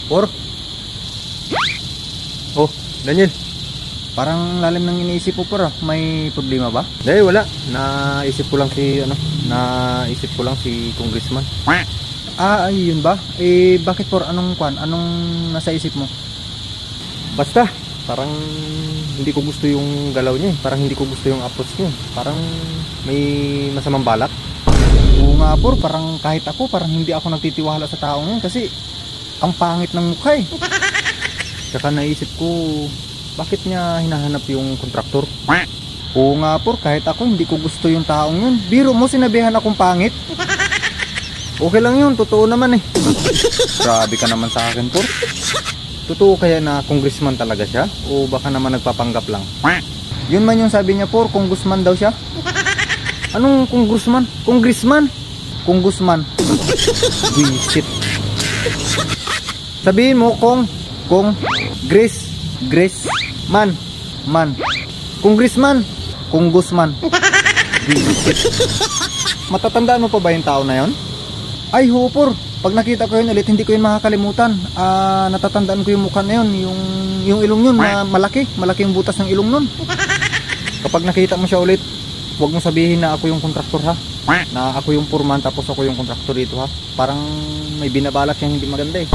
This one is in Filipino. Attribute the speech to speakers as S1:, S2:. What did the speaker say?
S1: Por? Oh, Daniel.
S2: Parang lalim ng iniisip mo por. May problema ba?
S1: Hindi, wala. Naisip ko lang si Congressman.
S2: Ah, ay, yun ba? Bakit por? Anong nasa isip mo?
S1: Basta, parang hindi ko gusto yung galaw niya eh. Parang hindi ko gusto yung approach niya. Parang may masamang balak.
S2: Oo nga por, parang kahit ako, parang hindi ako nagtitiwala sa taong yun kasi ang pangit ng mukha eh.
S1: Tsaka naisip ko, bakit niya hinahanap yung kontraktor?
S2: Oo nga por, kahit ako hindi ko gusto yung taong yun. Biro mo, sinabihan akong pangit.
S1: Okay lang yun, totoo naman eh.
S2: Grabe ka naman sa akin por.
S1: Totoo kaya na congressman talaga siya? O baka naman nagpapanggap lang?
S2: Yun man yung sabi niya por, kung Guzman daw siya.
S1: Anong congressman? Congressman?
S2: Kung Guzman.
S1: Visit.
S2: Sabihin mo kung Grace Man
S1: Congressman?
S2: Kung Guzman. Matatandaan mo pa ba yung tao na yon? Ay hupor, pag nakita ko yun ulit hindi ko yun makakalimutan. Natatandaan ko yung mukha na yun, yung ilong yun na malaki yung butas ng ilong nun. Kapag nakita mo siya ulit, huwag mo sabihin na ako yung kontraktor ha, na ako yung foreman tapos ako yung kontraktor dito ha. Parang may binabalak siyang hindi maganda eh.